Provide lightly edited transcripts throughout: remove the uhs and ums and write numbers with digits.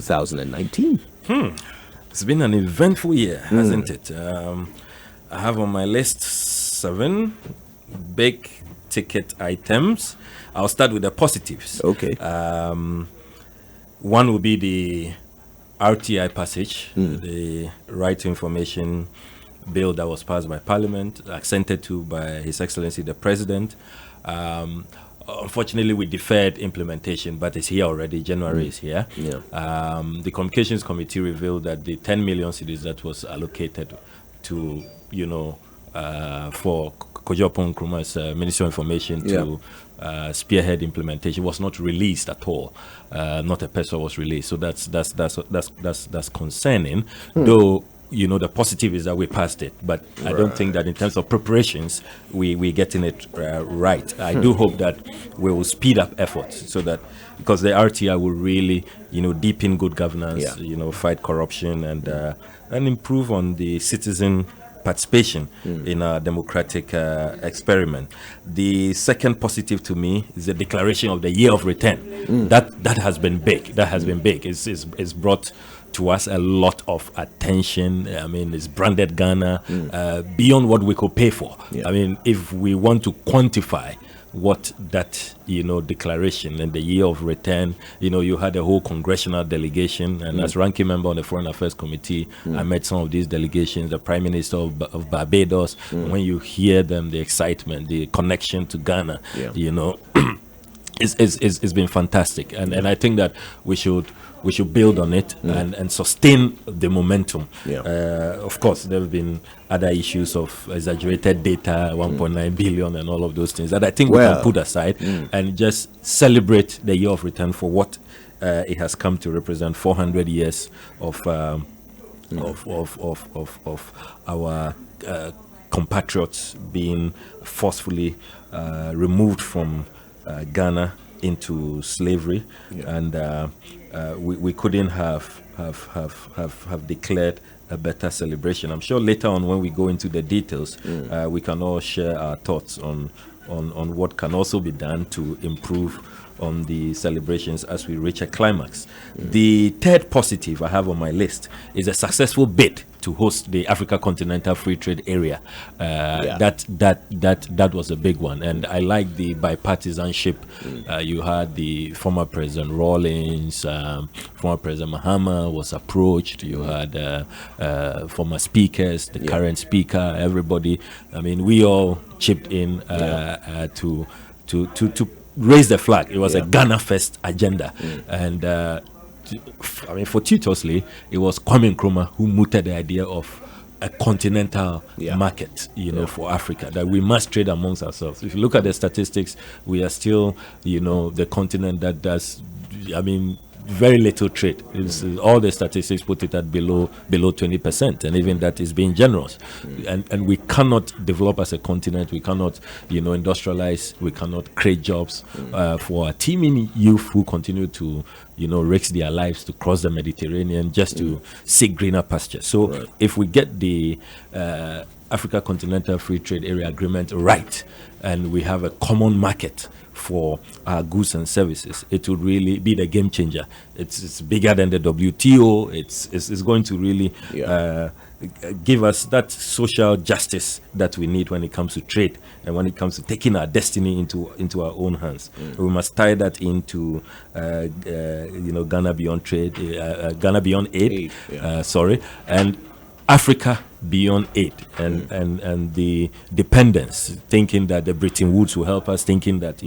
2019? It's been an eventful year, hasn't it? I have on my list 7 big ticket items. I'll start with the positives. Okay. One will be the RTI passage, the Right to Information bill that was passed by Parliament, assented to by His Excellency the President. Unfortunately, we deferred implementation, but it's here already. January is here. Yeah. The Communications Committee revealed that the 10 million cedis that was allocated to, for Kojo Nkrumah's Ministry of Information to spearhead implementation was not released at all. Not a peso was released. So that's concerning. Though, the positive is that we passed it, but I don't think that in terms of preparations, we're getting it right. I do hope that we will speed up efforts so that, because the RTI will really, deepen good governance, fight corruption and improve on the citizen participation in our democratic experiment. The second positive to me is the declaration of the year of return. That has been big. It's brought to us a lot of attention. I mean, it's branded Ghana beyond what we could pay for. I mean, if we want to quantify what that declaration and the year of return, you had a whole congressional delegation, and as ranking member on the Foreign Affairs Committee, I met some of these delegations, the Prime Minister of Barbados. When you hear them, the excitement, the connection to Ghana, it's been fantastic, and I think that we should build on it and sustain the momentum. Of course, there have been other issues of exaggerated data, 1.9 billion and all of those things that I think we can put aside and just celebrate the year of return for what it has come to represent. 400 years of our compatriots being forcefully removed from Ghana into slavery, and we couldn't have declared a better celebration. I'm sure later on, when we go into the details, we can all share our thoughts on what can also be done to improve on the celebrations as we reach a climax. The third positive I have on my list is a successful bid to host the Africa Continental Free Trade Area. That was a big one, and I like the bipartisanship. You had the former President Rawlings, former President Mahama was approached. You had former speakers, the current speaker, everybody. I mean, we all chipped in to raise the flag. It was a Ghana First agenda, and fortuitously, it was Kwame Nkrumah who mooted the idea of a continental market, for Africa, that we must trade amongst ourselves. If you look at the statistics, we are still, the continent that does, very little trade. All the statistics put it at below 20%, and even that is being generous. And we cannot develop as a continent. We cannot, industrialize. We cannot create jobs for our teeming youth who continue to, risk their lives to cross the Mediterranean just to seek greener pastures. So if we get the Africa Continental Free Trade Area Agreement right, and we have a common market for our goods and services, it will really be the game changer. It's bigger than the WTO. It's going to really give us that social justice that we need when it comes to trade and when it comes to taking our destiny into our own hands. We must tie that into Ghana Beyond Trade, Ghana Beyond Aid, and Africa Beyond Aid, and the dependence, thinking that the Bretton Woods will help us, thinking that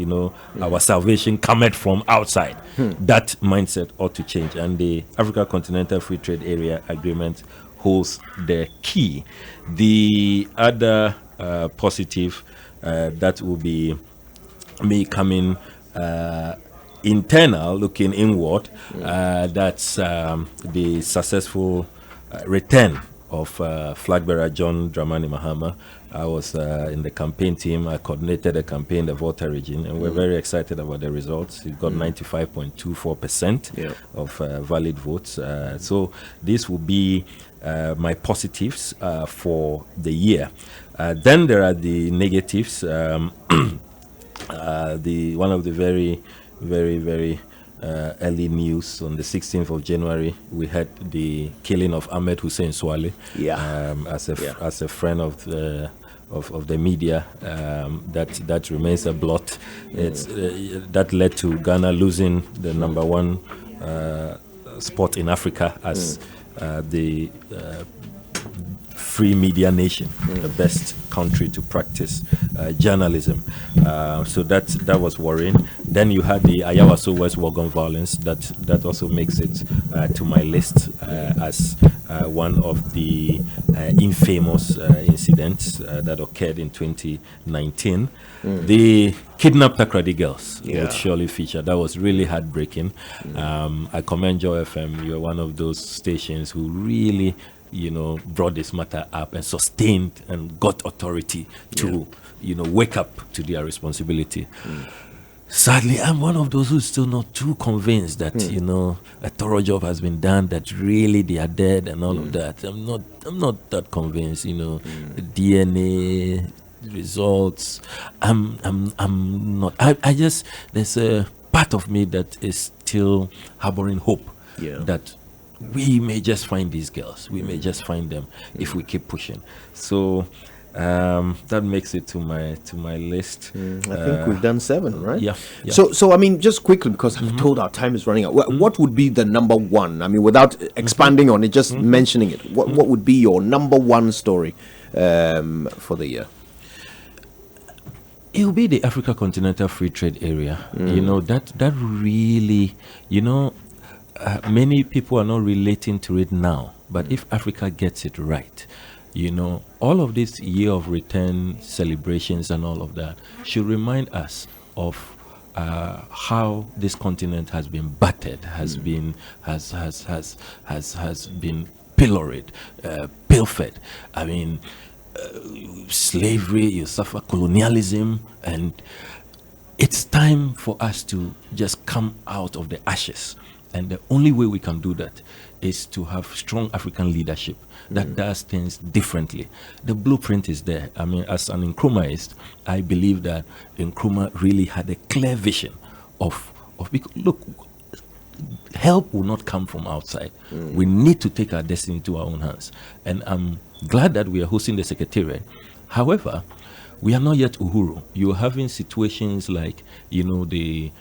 our salvation cometh from outside. That mindset ought to change, and the Africa Continental Free Trade Area Agreement holds the key. The other positive that will be me coming internal, looking inward, that's the successful return of flag bearer John Dramani Mahama. I was in the campaign team. I coordinated a campaign in the Volta region, and we're very excited about the results. He got 95.24% of valid votes. So this will be my positives for the year. Then there are the negatives. One of the very, very, very early news on the 16th of January. We had the killing of Ahmed Hussein Swale. As a friend of the media, that remains a blot. It's that led to Ghana losing the number one spot in Africa as the free media nation, the best country to practice journalism. So that was worrying. Then you had the Ayawaso West Wagon violence. That also makes it to my list as one of the infamous incidents that occurred in 2019. The kidnapped Takrady girls would surely feature. That was really heartbreaking. I commend Joy FM. You're one of those stations who really, brought this matter up and sustained and got authority to, wake up to their responsibility. Sadly, I'm one of those who's still not too convinced that, a thorough job has been done, that really they are dead and all of that. I'm not that convinced, the DNA results. I'm not. I just, there's a part of me that is still harboring hope that we may just find these girls. We may just find them if we keep pushing. So that makes it to my list. I think we've done 7, right? Yeah. So I mean, just quickly, because I'm told our time is running out. What would be the number one? I mean, without expanding on it, just mentioning it. What would be your number one story for the year? It will be the Africa Continental Free Trade Area. That really, many people are not relating to it now. But if Africa gets it right, all of this year of return celebrations and all of that should remind us of how this continent has been battered, has been pilloried, pilfered. I mean, slavery, you suffer colonialism, and it's time for us to just come out of the ashes. And the only way we can do that is to have strong African leadership that does things differently. The blueprint is there. I mean, as an Nkrumahist, I believe that Nkrumah really had a clear vision of look, help will not come from outside. We need to take our destiny into our own hands. And I'm glad that we are hosting the Secretariat. However, we are not yet Uhuru. You're having situations like, the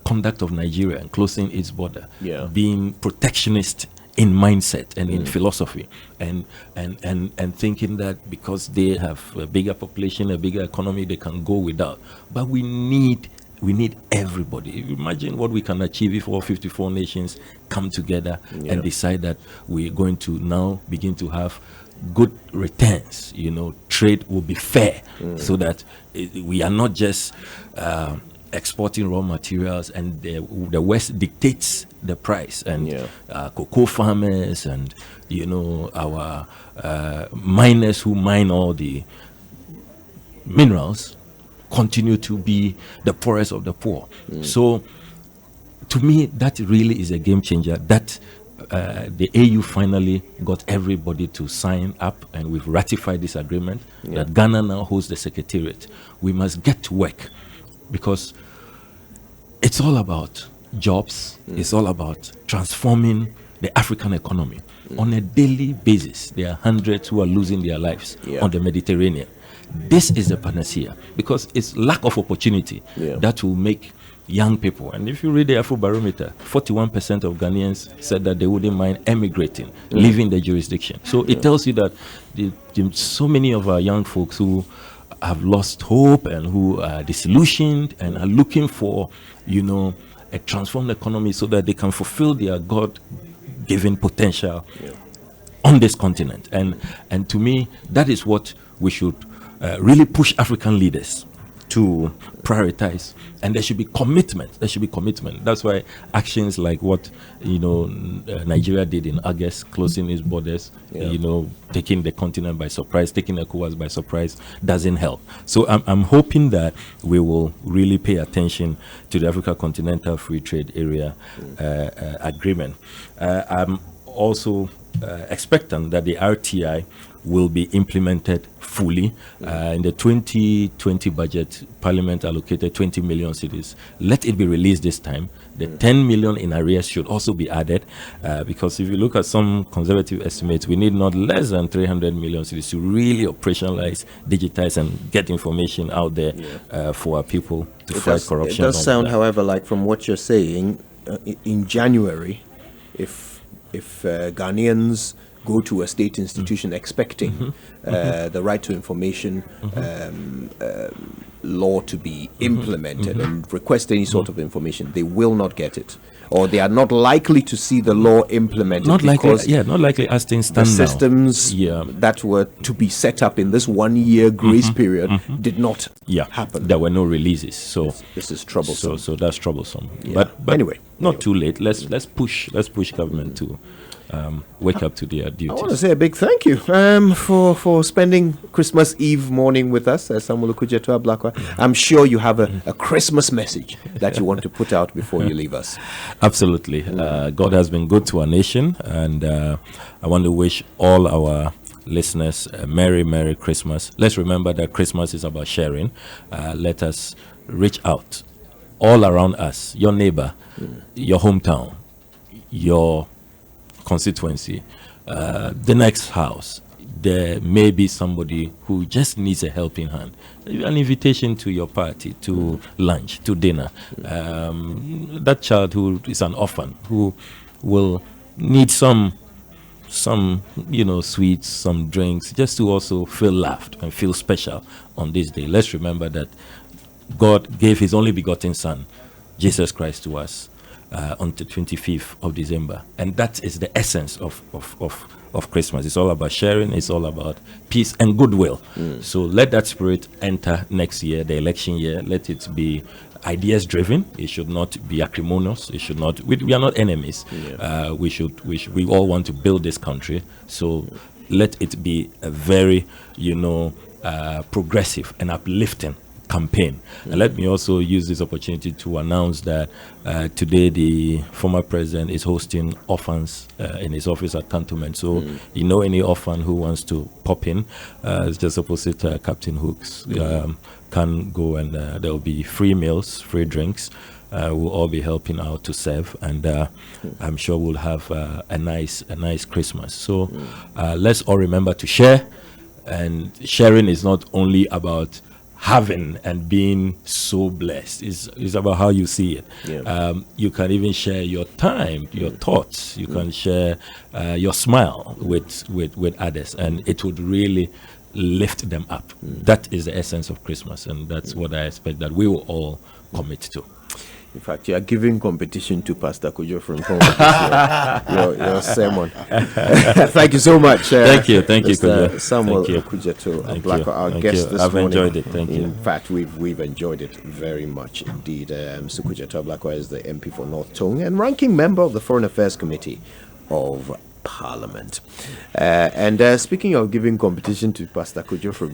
conduct of Nigeria and closing its border, being protectionist in mindset and in philosophy, and thinking that because they have a bigger population, a bigger economy, they can go without. But we need everybody. Imagine what we can achieve if all 54 nations come together and decide that we're going to now begin to have good returns. Trade will be fair, so that we are not just exporting raw materials and the West dictates the price, and cocoa farmers and our miners who mine all the minerals continue to be the poorest of the poor. So to me, that really is a game changer, that the AU finally got everybody to sign up, and we've ratified this agreement that Ghana now holds the Secretariat. We must get to work, because it's all about jobs. It's all about transforming the African economy. On a daily basis, there are hundreds who are losing their lives on the Mediterranean. This is the panacea, because it's lack of opportunity that will make young people. And if you read the Afrobarometer, 41% of Ghanaians said that they wouldn't mind emigrating, leaving the jurisdiction. So it tells you that so many of our young folks who have lost hope and who are disillusioned and are looking for, a transformed economy so that they can fulfill their God-given potential on this continent. And to me, that is what we should really push African leaders to prioritize, and there should be commitment. That's why actions like what Nigeria did in August, closing its borders, taking the continent by surprise, taking ECOWAS by surprise, doesn't help. So I'm hoping that we will really pay attention to the Africa Continental Free Trade Area agreement. I'm also expectant that the RTI will be implemented fully. In the 2020 budget, Parliament allocated 20 million cedis. Let it be released this time. The 10 million in arrears should also be added, because if you look at some conservative estimates, we need not less than 300 million cedis to really operationalize, digitize, and get information out there for our people to fight corruption. It does sound, however, like from what you're saying, in January, if Ghanaians go to a state institution expecting the right to information law to be implemented and request any sort of information, they will not get it, or they are not likely to see the law implemented. Not likely as things stand now. The systems that were to be set up in this 1 year grace period did not happen. There were no releases, so this is troublesome. So that's troublesome. But anyway, too late. Let's push government to wake up to their duties. I want to say a big thank you for spending Christmas Eve morning with us, Samuel Okudzeto Ablakwa. I'm sure you have a Christmas message that you want to put out before you leave us. Absolutely. God has been good to our nation, and I want to wish all our listeners a Merry Christmas. Let's remember that Christmas is about sharing. Let us reach out all around us, your neighbor, your hometown, your constituency, the next house. There may be somebody who just needs a helping hand, an invitation to your party, to lunch, to dinner. That child who is an orphan, who will need some sweets, some drinks, just to also feel loved and feel special on this day. Let's remember that God gave his only begotten Son, Jesus Christ, to us on the 25th of December, and that is the essence of Christmas. It's all about sharing. It's all about peace and goodwill. So let that spirit enter next year, the election year. Let it be ideas driven. It should not be acrimonious. It should not. We are not enemies. We all want to build this country. So let it be a very progressive and uplifting campaign. And let me also use this opportunity to announce that today the former president is hosting orphans in his office at Cantonment. So any orphan who wants to pop in, it's just opposite Captain Hooks, can go, and there will be free meals, free drinks. We'll all be helping out to serve, and I'm sure we'll have a nice Christmas. So let's all remember to share, and sharing is not only about having and being so blessed. Is about how you see it. You can even share your time, your thoughts. You can share your smile with others, and it would really lift them up. That is the essence of Christmas, and that's what I expect that we will all commit to. In fact, you are giving competition to Pastor Kojo from your sermon. Thank you so much. Thank you, Mr. Samuel Okudzeto Ablakwa, our guest this I've morning. enjoyed it. Thank you. In fact, we've enjoyed it very much indeed. Mr. Okudzeto Ablakwa is the MP for North Tongue and ranking member of the Foreign Affairs Committee of Parliament. And speaking of giving competition to Pastor Kojo from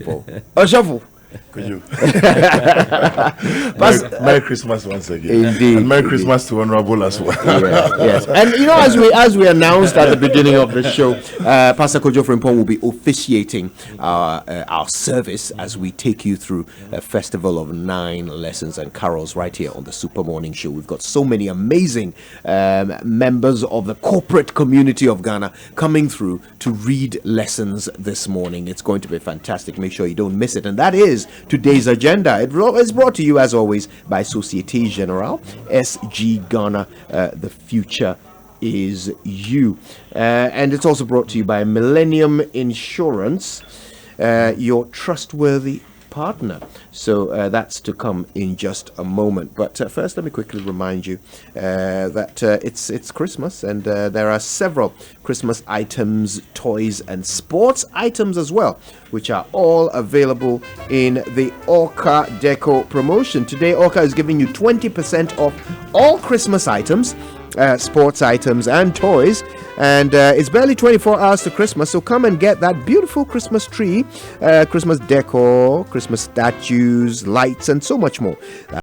Oshafu. Could you? Merry Christmas once again. Indeed. And Merry Christmas to Honorable as well. Yes. And as we announced at the beginning of the show, Pastor Kojo Frimpong will be officiating our service as we take you through a festival of 9 lessons and carols right here on the Super Morning Show. We've got so many amazing members of the corporate community of Ghana coming through to read lessons this morning. It's going to be fantastic. Make sure you don't miss it. And that is today's agenda. It is brought to you as always by Societe Generale, SG Ghana. The future is you. And it's also brought to you by Millennium Insurance, your trustworthy partner. So that's to come in just a moment. But first, let me quickly remind you that it's Christmas, and there are several Christmas items, toys, and sports items as well, which are all available in the Orca Deco promotion. Today, Orca is giving you 20% off all Christmas items, sports items, and toys. And it's barely 24 hours to Christmas, so come and get that beautiful Christmas tree, Christmas decor, Christmas statues, lights, and so much more.